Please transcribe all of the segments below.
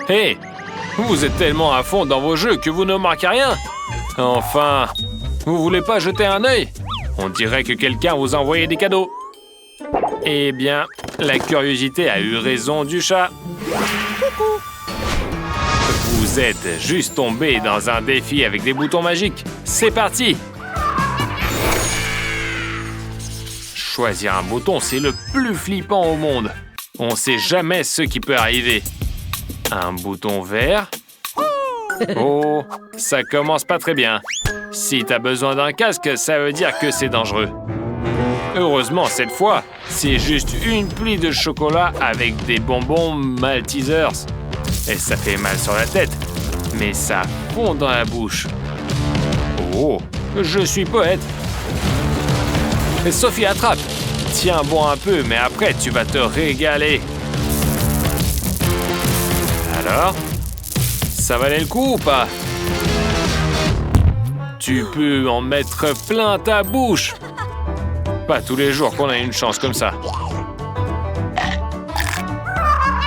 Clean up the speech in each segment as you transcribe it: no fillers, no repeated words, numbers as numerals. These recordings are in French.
Hé, vous êtes tellement à fond dans vos jeux que vous ne remarquez rien. Enfin, vous voulez pas jeter un œil? On dirait que quelqu'un vous a envoyé des cadeaux. Eh bien, la curiosité a eu raison du chat. Coucou. Vous êtes juste tombé dans un défi avec des boutons magiques. C'est parti! Choisir un bouton, c'est le plus flippant au monde. On ne sait jamais ce qui peut arriver. Un bouton vert. Oh, ça commence pas très bien. Si t'as besoin d'un casque, ça veut dire que c'est dangereux. Heureusement, cette fois, c'est juste une pluie de chocolat avec des bonbons Maltesers. Et ça fait mal sur la tête, mais ça fond dans la bouche. Oh, je suis poète. Et Sophie, attrape. Tiens bon un peu, mais après, tu vas te régaler. Alors, ça valait le coup ou pas? Tu peux en mettre plein ta bouche. Pas tous les jours qu'on a une chance comme ça.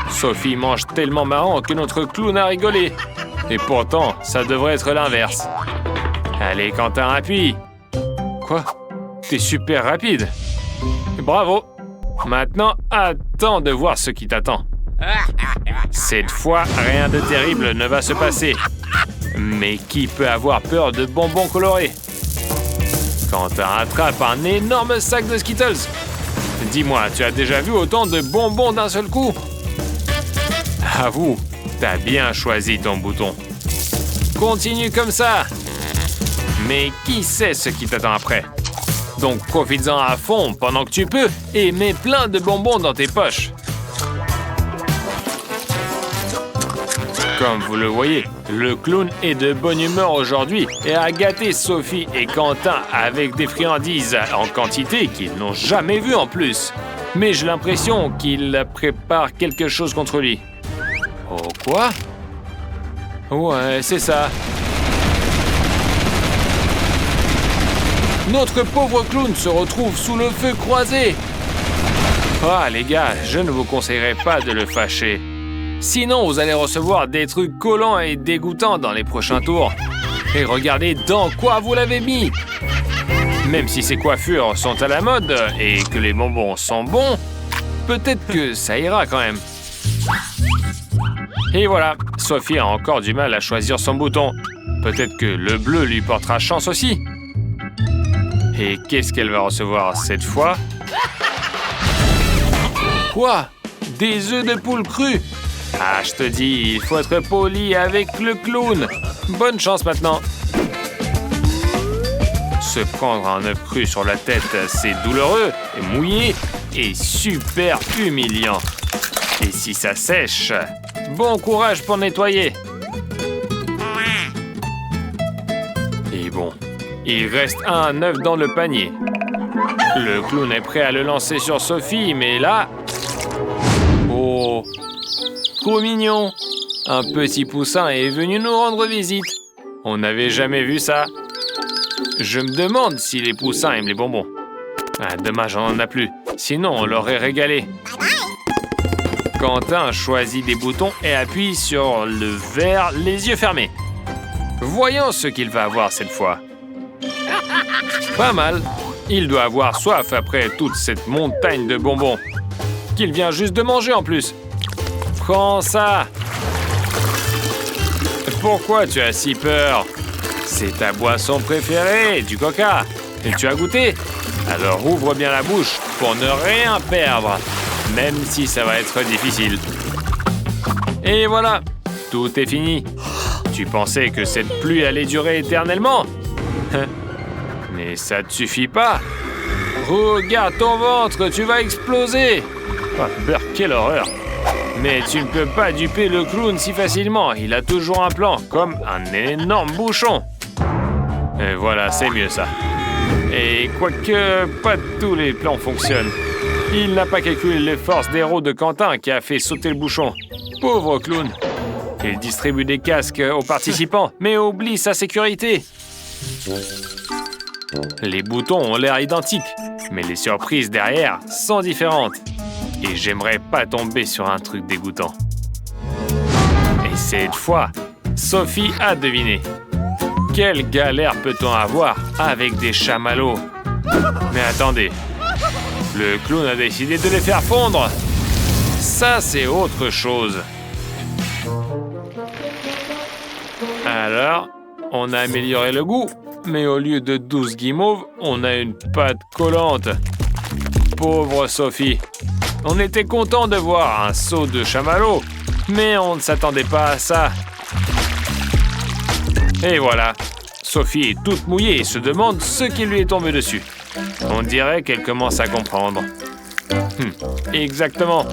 Sophie mange tellement marrant que notre clown a rigolé. Et pourtant, ça devrait être l'inverse. Allez, Quentin, appuie. Quoi? T'es super rapide. Bravo. Maintenant, attends de voir ce qui t'attend. Cette fois, rien de terrible ne va se passer. Mais qui peut avoir peur de bonbons colorés? Quentin attrape un énorme sac de Skittles. Dis-moi, tu as déjà vu autant de bonbons d'un seul coup? Avoue, t'as bien choisi ton bouton. Continue comme ça. Mais qui sait ce qui t'attend après? Donc profites-en à fond pendant que tu peux et mets plein de bonbons dans tes poches. Comme vous le voyez, le clown est de bonne humeur aujourd'hui et a gâté Sophie et Quentin avec des friandises en quantité qu'ils n'ont jamais vues en plus. Mais j'ai l'impression qu'il prépare quelque chose contre lui. Oh quoi? Ouais, c'est ça. Notre pauvre clown se retrouve sous le feu croisé. Ah les gars, je ne vous conseillerais pas de le fâcher. Sinon, vous allez recevoir des trucs collants et dégoûtants dans les prochains tours. Et regardez dans quoi vous l'avez mis. Même si ces coiffures sont à la mode et que les bonbons sont bons, peut-être que ça ira quand même. Et voilà, Sophie a encore du mal à choisir son bouton. Peut-être que le bleu lui portera chance aussi. Et qu'est-ce qu'elle va recevoir cette fois? Quoi? Des œufs de poule crus? Ah, je te dis, il faut être poli avec le clown. Bonne chance maintenant. Se prendre un œuf cru sur la tête, c'est douloureux, mouillé et super humiliant. Et si ça sèche, bon courage pour nettoyer. Et bon, il reste un œuf dans le panier. Le clown est prêt à le lancer sur Sophie, mais là... Oh, trop mignon. Un petit poussin est venu nous rendre visite. On n'avait jamais vu ça. Je me demande si les poussins aiment les bonbons. Ah, dommage, on n'en a plus. Sinon, on l'aurait régalé. Quentin choisit des boutons et appuie sur le vert, les yeux fermés. Voyons ce qu'il va avoir cette fois. Pas mal. Il doit avoir soif après toute cette montagne de bonbons. Qu'il vient juste de manger en plus. Prends ça. Pourquoi tu as si peur? C'est ta boisson préférée, du coca. Et tu as goûté? Alors ouvre bien la bouche pour ne rien perdre, même si ça va être difficile. Et voilà, tout est fini. Tu pensais que cette pluie allait durer éternellement? Mais ça ne suffit pas. Regarde ton ventre, tu vas exploser. Oh, beurre, quelle horreur. Mais tu ne peux pas duper le clown si facilement. Il a toujours un plan, comme un énorme bouchon. Et voilà, c'est mieux ça. Et quoique pas tous les plans fonctionnent. Il n'a pas calculé les forces d'héros de Quentin qui a fait sauter le bouchon. Pauvre clown. Il distribue des casques aux participants, mais oublie sa sécurité. Les boutons ont l'air identiques, mais les surprises derrière sont différentes. Et j'aimerais pas tomber sur un truc dégoûtant. Et Cette fois, Sophie a deviné. Quelle galère peut-on avoir avec des chamallows? Mais attendez, le clown a décidé de les faire fondre. Ça, c'est autre chose. Alors, on a amélioré le goût, mais au lieu de 12 guimauves, on a une pâte collante. Pauvre Sophie. On était content de voir un seau de chamallows, mais on ne s'attendait pas à ça. Et voilà, Sophie est toute mouillée et se demande ce qui lui est tombé dessus. On dirait qu'elle commence à comprendre. Exactement.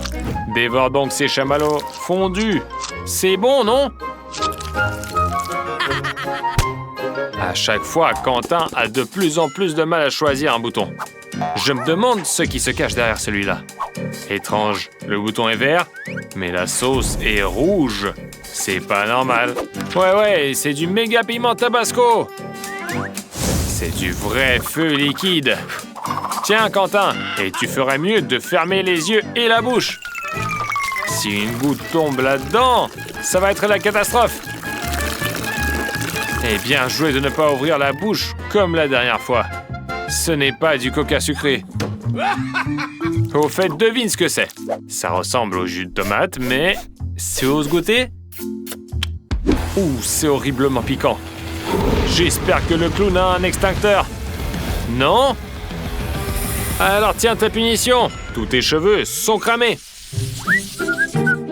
Dévore donc ces chamallows fondus. C'est bon, non? À chaque fois, Quentin a de plus en plus de mal à choisir un bouton. Je me demande ce qui se cache derrière celui-là. Étrange, le bouton est vert, mais la sauce est rouge. C'est pas normal. Ouais, c'est du méga piment tabasco. C'est du vrai feu liquide. Tiens, Quentin, et tu ferais mieux de fermer les yeux et la bouche. Si une goutte tombe là-dedans, ça va être la catastrophe. Et bien joué de ne pas ouvrir la bouche comme la dernière fois. Ce n'est pas du coca sucré. Au fait, devine ce que c'est. Ça ressemble au jus de tomate, mais tu oses goûter? Ouh, c'est horriblement piquant. J'espère que le clown a un extincteur. Non? Alors tiens ta punition. Tous tes cheveux sont cramés.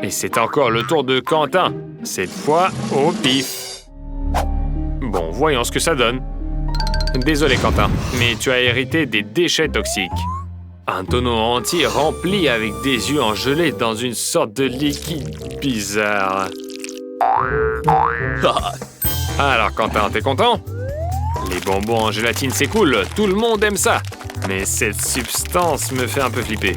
Et c'est encore le tour de Quentin. Cette fois, au pif. Bon, voyons ce que ça donne. Désolé, Quentin, mais tu as hérité des déchets toxiques. Un tonneau entier rempli avec des yeux en gelée dans une sorte de liquide bizarre. Alors, Quentin, t'es content? Les bonbons en gélatine, c'est cool, tout le monde aime ça. Mais cette substance me fait un peu flipper.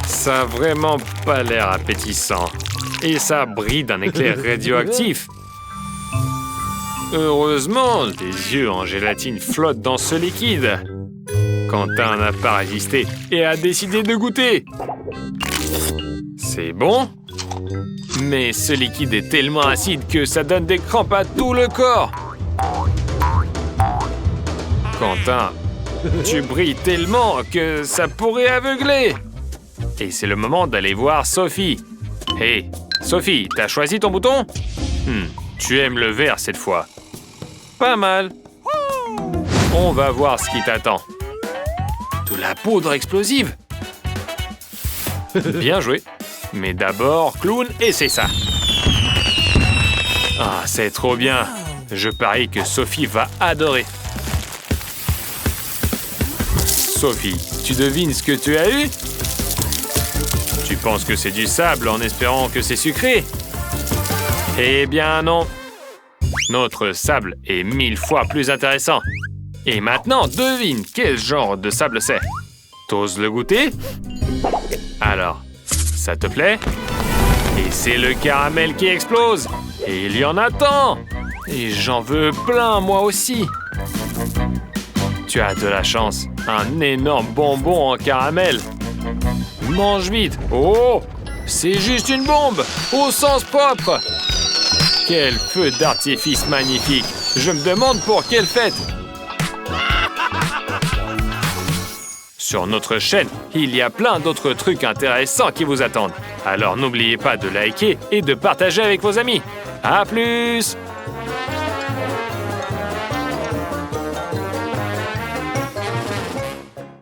Ça a vraiment pas l'air appétissant. Et ça brille d'un éclair radioactif. Heureusement, des yeux en gélatine flottent dans ce liquide. Quentin n'a pas résisté et a décidé de goûter. C'est bon, mais ce liquide est tellement acide que ça donne des crampes à tout le corps. Quentin, tu brilles tellement que ça pourrait aveugler. Et c'est le moment d'aller voir Sophie. Hé, Sophie, t'as choisi ton bouton? Tu aimes le vert cette fois. Pas mal. On va voir ce qui t'attend. De la poudre explosive. Bien joué. Mais d'abord, clown, et c'est ça. Ah, c'est trop bien. Je parie que Sophie va adorer. Sophie, tu devines ce que tu as eu? Tu penses que c'est du sable en espérant que c'est sucré? Eh bien non. Notre sable est 1000 fois plus intéressant. Et maintenant, devine quel genre de sable c'est. T'oses le goûter? Alors, ça te plaît? Et c'est le caramel qui explose. Et il y en a tant. Et j'en veux plein, moi aussi. Tu as de la chance. Un énorme bonbon en caramel. Mange vite. Oh, c'est juste une bombe, au sens propre. Quel feu d'artifice magnifique. Je me demande pour quelle fête. Sur notre chaîne, il y a plein d'autres trucs intéressants qui vous attendent. Alors n'oubliez pas de liker et de partager avec vos amis. À plus!